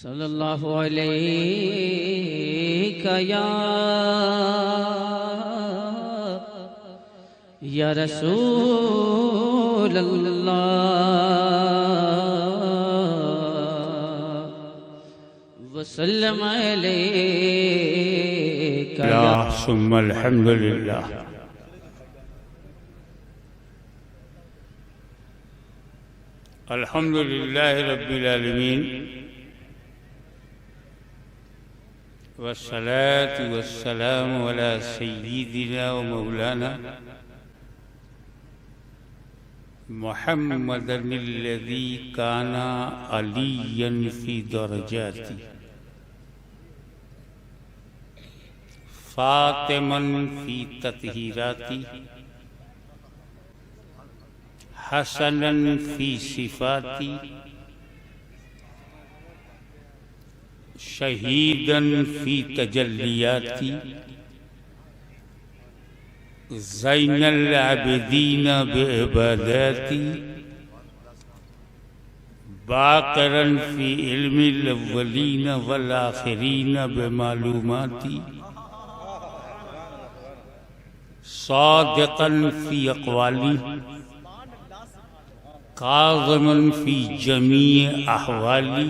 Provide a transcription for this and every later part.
सल्लल्लाहु अलैहि या रसूल अल्लाह वसल्लम अलैका या सुम्मा अल्हम्दुलिल्लाह। अल्हम्दुलिल्लाह रब्बिल आलमीन वस्सलातु वस्सलामु अला सय्यिदिना व मौलाना मुहम्मदिल्लज़ी काना अलिय्यन फ़ी दरजाती फ़ातिमन फ़ी तत्हीराती हसनन फ़ी सिफ़ाती शहीदन फ़ी तजल्लियाती ज़ैनल आबिदीन बिइबादाती बाक़िरन फ़ी इल्मिल अव्वलीन वल आख़िरीन बिमालूमाती सादिक़न फ़ी अक़वाली काज़िमन फ़ी जमीअ अहवाली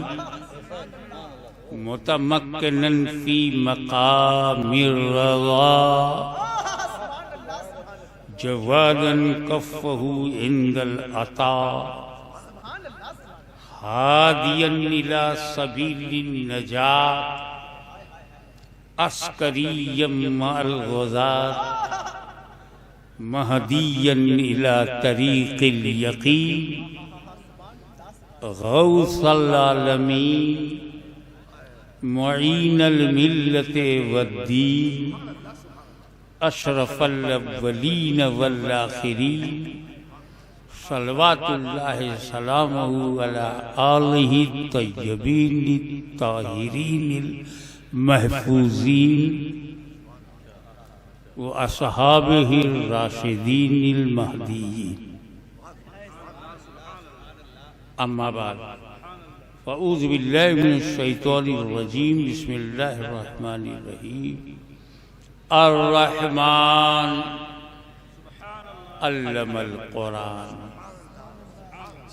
मुतमक्किनन फ़ी मक़ामिर रज़ा जवादन कफ़्फ़हु इंदल अता हादियन इला सबीलिन नजात अस्करिय्यम मअल ग़ज़ात महदियन इला तरीक़िल यक़ीन गौसल आलमीन मुईनल मिल्लते वद्दीन अशरफल अव्वलीन वल आखिरीन सलवातुल्लाहि सलामुहु अला आलिहि तय्यबीन ताहिरीन महफूजीन व असहाबिहि राशिदीन महदीयीन। अम्मा बाद फ़अऊज़ु बिल्लाहि मिनश शैतानिर रजीम बिस्मिल्लाहिर रहमानिर रहीम। अर्रहमान अल्लमल कुरान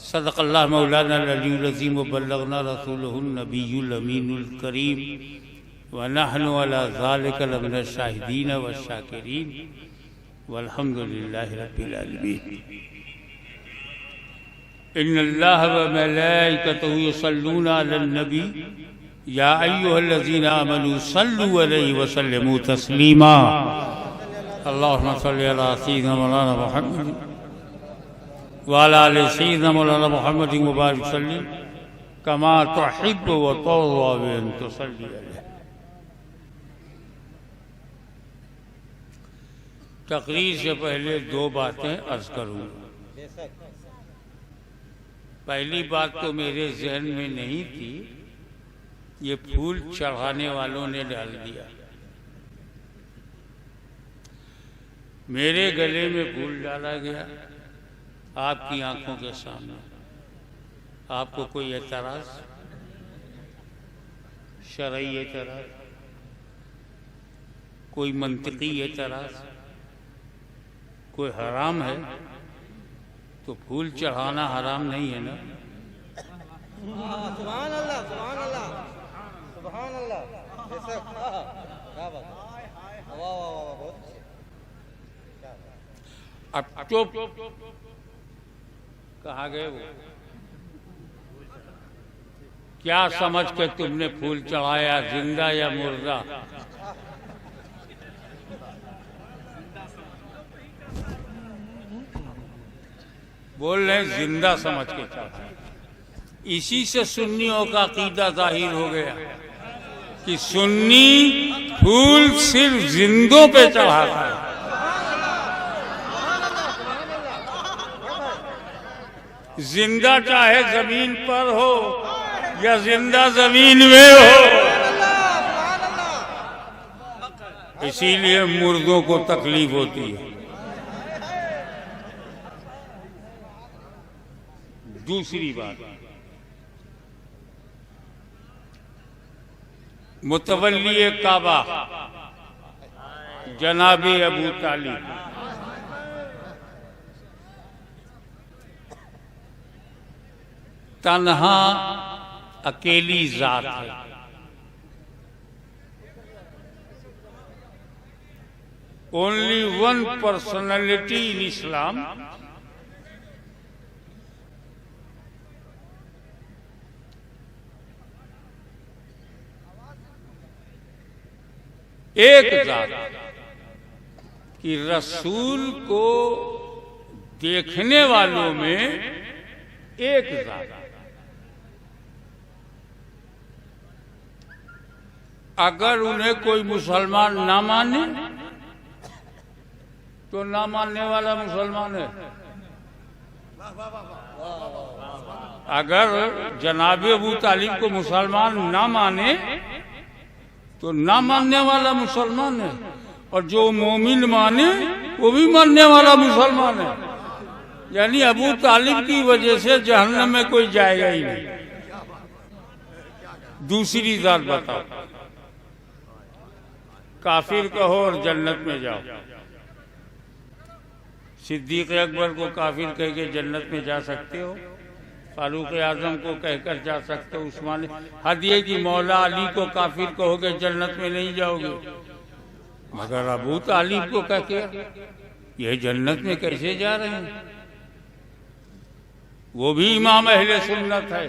सदक़ल्लाहु मौलाना अल-अलीयुल अज़ीम व बल्लगना रसूलुहुन नबियुल अमीनुल करीम व नहनु अला ज़ालिका लमिनश शाहिदीन व शाकिरीन वल्हम्दुलिल्लाहि रब्बिल आलमीन। इन्नल्लाह व मलाइकतहु युसल्लूना अलन नबी या अय्युहल्लज़ीना आमनू सल्लु अलैहि व सल्लिमू तस्लीमा। अल्लाहुम्मा सल्लि अला सय्यिदिना मौलाना मुहम्मद व अला आलि सय्यिदिना मौलाना मुहम्मद व बारिक सल्लिम कमा तुहिब्बु व तुर्ज़ा अन तुसल्ली अलैहि। तकरीर से पहले दो बातें अर्ज करूँगा। पहली बात तो मेरे जहन में नहीं थी, ये फूल चढ़ाने वालों ने डाल दिया। मेरे गले में फूल डाला गया आपकी आंखों के सामने। आपको कोई एतराज, शरई एतराज, कोई मंतिकी एतराज, कोई हराम है तो फूल चढ़ाना हराम नहीं है ना? सुभान अल्लाह, सुभान अल्लाह, सुभान अल्लाह। क्या बात, वाह वाह वाह, बहुत अब चुप, कहाँ गए वो? क्या समझ के तुमने फूल चढ़ाया, जिंदा या मुर्दा? बोल रहे जिंदा समझ के चढ़ाया। इसी से सुन्नियों का अकीदा जाहिर हो गया कि सुन्नी फूल सिर्फ जिंदों पे चढ़ाता है। जिंदा चाहे जमीन पर हो या जिंदा जमीन में हो, इसीलिए मुर्दों को तकलीफ होती है। दूसरी बात, मुतवल्ली काबा जनाब अबू तालिब, तन्हा अकेली जात है। ओनली वन पर्सनैलिटी इन इस्लाम, एक जात कि रसूल को देखने वालों में एक जात। अगर उन्हें कोई मुसलमान ना माने तो ना मानने वाला मुसलमान है। अगर जनाब अबू तालिब को मुसलमान ना माने तो ना मानने वाला मुसलमान है, और जो मोमिन माने वो भी मानने वाला मुसलमान है। यानी अबू तालिब की वजह से जहन्नम में कोई जाएगा ही नहीं। दूसरी जात बताओ, काफिर कहो और जन्नत में जाओ। सिद्दीक अकबर को काफिर कह के जन्नत में जा सकते हो, फारूक आजम को कहकर जा सकते हो, उस्मान हद ये कि मौला अली को काफिर कहोगे जन्नत में नहीं जाओगे, मगर अबू तालिब को कह के ये जन्नत में कैसे जा रहे हैं? वो भी इमाम अहले सुन्नत है,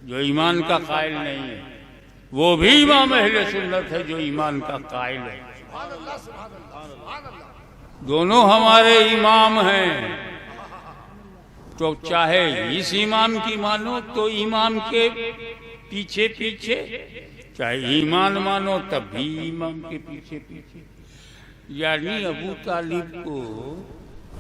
जो ईमान का कायल नहीं है। वो भी इमाम अहले सुन्नत है जो ईमान का कायल है। दोनों हमारे इमाम हैं, तो चाहे इस इमाम की मानो तो इमाम के पीछे पीछे, चाहे ईमान मानो तब भी इमाम के पीछे पीछे। यानी अबू तालिब को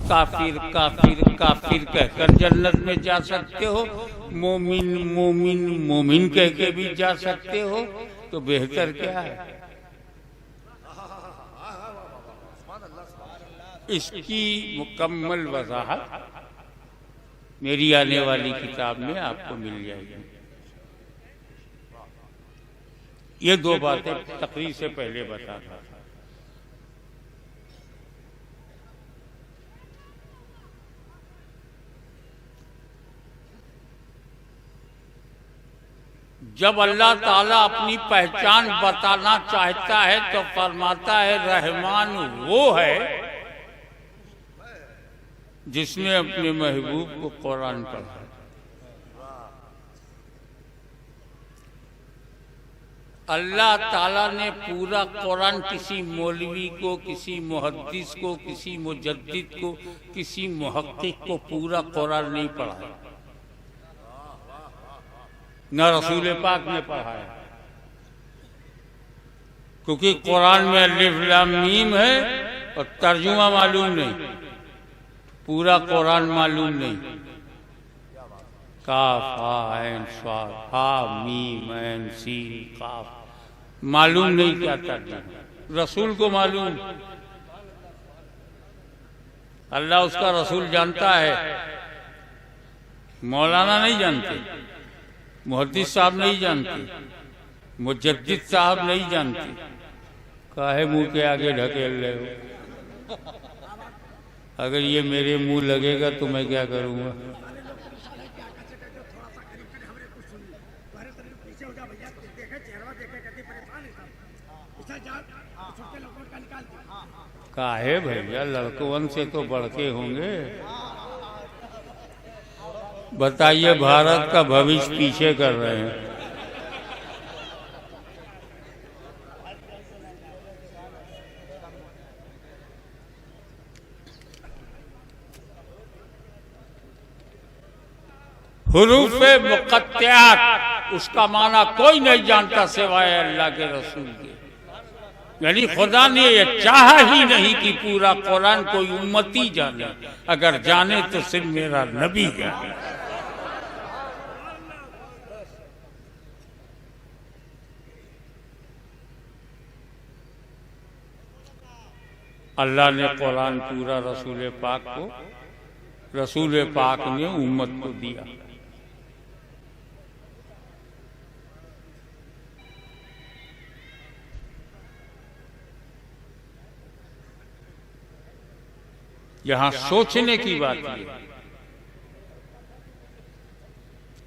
काफिर काफिर काफिर कहकर जन्नत में जा सकते हो, मोमिन मोमिन मोमिन कह के भी जा सकते हो, तो बेहतर क्या है? इसकी मुकम्मल वजाहत मेरी आने वाली किताब में आपको मिल जाएगी। ये दो बातें तकरीर से पहले बता था। जब अल्लाह ताला अपनी पहचान बताना चाहता है तो फरमाता है रहमान वो है जिसने अपने महबूब को कुरान पढ़ा। अल्लाह ताला ने पूरा कुरान किसी मौलवी को, किसी मुहद्दिस को, किसी मुजद्दिद को, किसी मुहक्किक को पूरा कुरान नहीं पढ़ाया, न रसूल पाक ने पढ़ाया। क्योंकि कुरान में अलिफ लाम मीम है और तर्जुमा मालूम नहीं, पूरा कुरान मालूम नहीं। काफ हा ऐन स्वाद हा मीम ऐन सीन काफ मालूम नहीं क्या तर्जुमा। रसूल को मालूम, अल्लाह उसका रसूल जानता है, मौलाना नहीं जानते, मुहद्दिस साहब नहीं जानते, मुजद्दिद साहब नहीं जानते। काहे मुंह के आगे ढकेल रहे हो? अगर ये मेरे मुंह लगेगा तो मैं क्या करूंगा? काहे भैया, लड़कों से तो बढ़के होंगे। बताइए, भारत का भविष्य पीछे कर रहे हैं। हुरूफे मुक़त्तिआत उसका माना कोई नहीं जानता सिवाय अल्लाह के रसूल के। यानी खुदा ने ये चाहा ही नहीं कि पूरा कुरान कोई उम्मती जाने, अगर जाने तो सिर्फ मेरा नबी जाने। अल्लाह ने कुरान पूरा रसूल पाक को, रसूल पाक ने उम्मत को दिया। यहां सोचने की बात है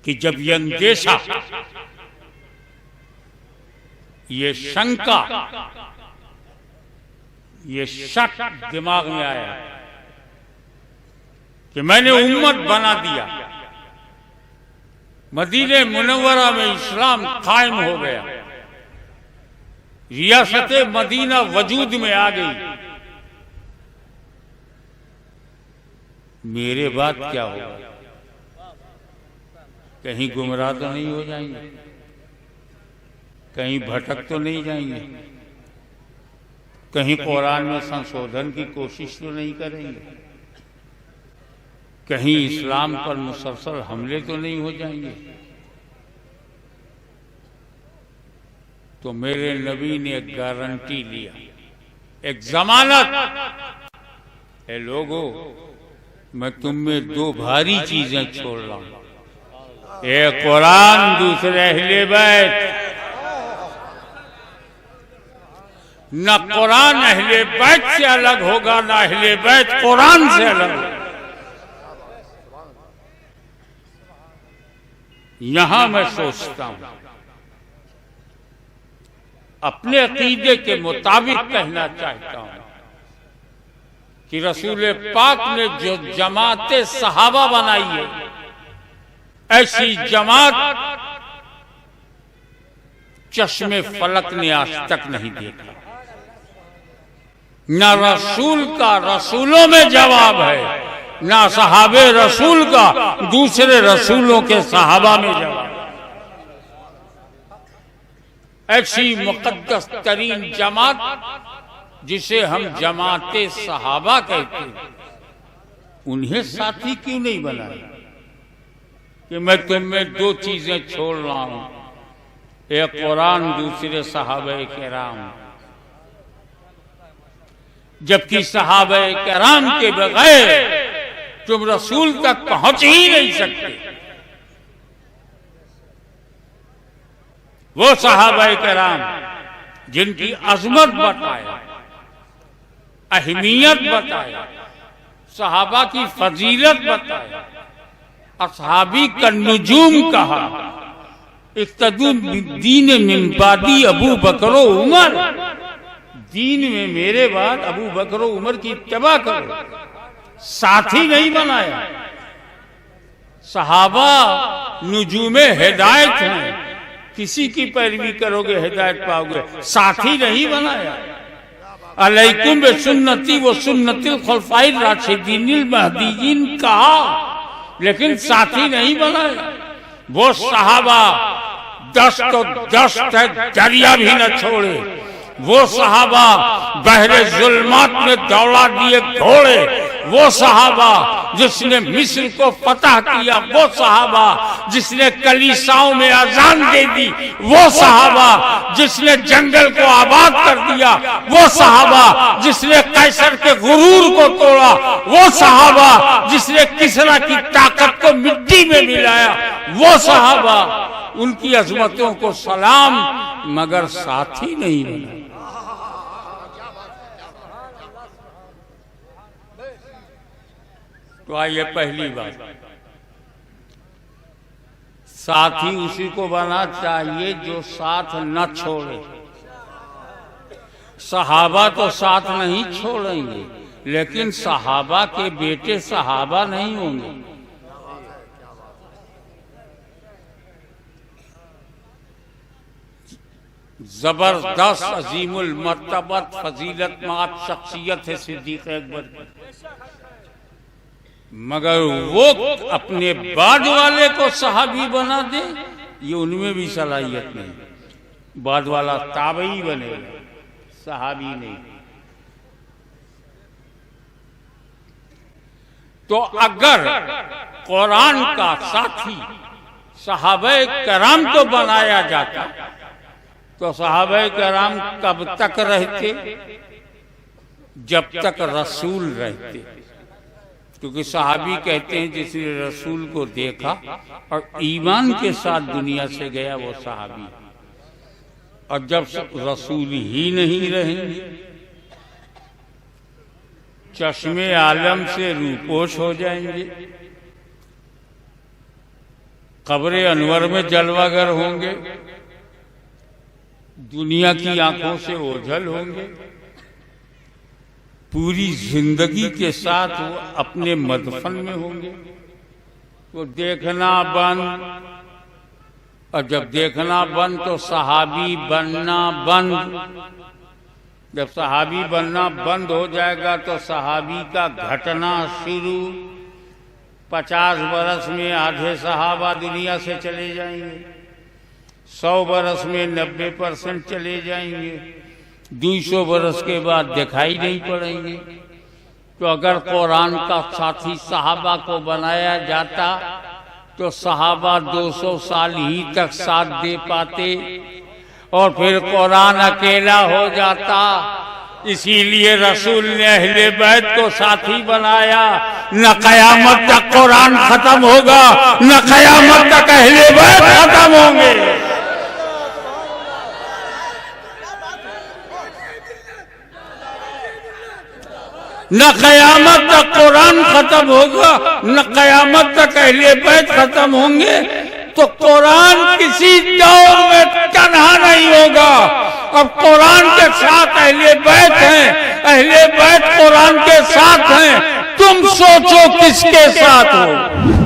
कि जब ये अंदेशा, ये शंका, ये शक दिमाग में आया कि मैंने उम्मत बना दिया, मदीने मुनव्वरा में इस्लाम कायम हो गया, रियासत मदीना वजूद में आ गई, मेरे बाद क्या होगा? कहीं गुमराह तो नहीं हो जाएंगे, कहीं भटक तो नहीं जाएंगे, कहीं कुरान में संशोधन की कोशिश तो नहीं करेंगे, कहीं इस्लाम पर मुसलसल हमले तो नहीं हो जाएंगे। तो मेरे नबी ने एक गारंटी लिया, एक जमानत, ए लोगों, मैं तुम में दो भारी चीजें छोड़ रहा हूं, एक कुरान, दूसरे अहले बैत। न कुरान अहले बैत से अलग होगा, न अहले बैत कुरान से अलग होगा। यहां मैं सोचता हूं, अपने अकीदे के मुताबिक कहना चाहता हूं कि रसूल पाक ने जो जमाते सहाबा बनाई है, ऐसी जमात चश्मे फलक ने आज तक नहीं देखा। न रसूल का रसूलों में जवाब है, न सहाबे रसूल का दूसरे रसूलों के सहाबा में जवाब। ऐसी मुकद्दस तरीन जमात जिसे हम जमाते सहाबा कहते हैं, उन्हें साथी क्यों नहीं बनाया? कि मैं तुम में दो चीजें छोड़ रहा हूं, एक कुरान, दूसरे सहाबे किराम। जबकि सहाबे किराम के बगैर तुम रसूल तक पहुंच ही नहीं सकते। वो सहाबा किराम जिनकी अजमत बताया, अहमियत बताया, सहाबा की फजीलत बताया, असहाबी का नुजूम कहा, इक्तदू दीन मिन बादी अबू बकर उमर, दीन में मेरे बाद अबू बकर उमर की इत्तबा करो, साथी नहीं बनाया। सहाबा नुजूमे हिदायत हैं, किसी की पैरवी करोगे हिदायत पाओगे, साथी नहीं बनाया। अलैकुम बिसुन्नती व सुन्नतिल खुलफाइर राशिदीनिल महदीयीन कहा, लेकिन साथी नहीं बनाया। वो सहाबा दस्त दस्त है, दरिया भी न छोड़े। वो सहाबा बहरे जुल्मात में दौड़ा दिए घोड़े। वो सहाबा जिसने मिस्र को फतह किया, वो सहाबा जिसने कलीसाओं में अजान दे दी, वो सहाबा जिसने जंगल को आबाद कर दिया, वो सहाबा जिसने कैसर के गुरूर को तोड़ा, वो सहाबा जिसने किसरा की ताकत को मिट्टी में मिलाया, वो सहाबा, उनकी अजमतों को सलाम, मगर साथी नहीं बना। तो आइए पहली बात, साथी उसी को बना चाहिए जो साथ न छोड़े। सहाबा तो साथ नहीं छोड़ेंगे, लेकिन सहाबा के बेटे सहाबा नहीं होंगे। जबरदस्त अजीमुल मर्तबत फजीलत मात शख्सियत है सिद्दीक अकबर की, मगर वो अपने बाद वाले को सहाबी बना दे, ये उनमें भी सलाहियत नहीं। बाद वाला ताबई बनेगा, सहाबी नहीं। तो अगर कुरान का साथी सहाबे कराम को बनाया जाता, तो सहाबे कराम कब तक रहते? जब तक रसूल रहते। क्योंकि सहाबी कहते हैं जिसने रसूल को देखा और ईमान के साथ दुनिया से गया, वो सहाबी। और जब रसूल ही नहीं रहेंगे चश्मे आलम से रूपोश हो जाएंगे, कब्र अनवर में जलवागर होंगे, दुनिया की आंखों से ओझल होंगे, पूरी जिंदगी के साथ वो अपने मदफन में होंगे। तो देखना बंद, और जब देखना बंद तो सहाबी बनना बंद। जब सहाबी बनना बंद हो जाएगा तो सहाबी का घटना शुरू। 50 बरस में आधे सहाबा दुनिया से चले जाएंगे, 100 बरस में 90% चले जाएंगे, 200 बरस के बाद दिखाई नहीं पड़ेंगे। तो अगर कुरान का साथी सहाबा को बनाया जाता तो सहाबा 200 साल ही तक साथ दे पाते और फिर कुरान अकेला हो जाता। इसीलिए रसूल ने अहले बैत को साथी बनाया। न कयामत तक कुरान खत्म होगा, न कयामत तक अहले बैत खत्म होंगे। न कयामत तक कुरान खत्म होगा, न कयामत तक अहले बैत खत्म होंगे। तो कुरान किसी दौर में तन्हा नहीं होगा। अब कुरान के साथ अहले बैत हैं, अहले बैत कुरान के साथ हैं। तुम सोचो किसके साथ हो।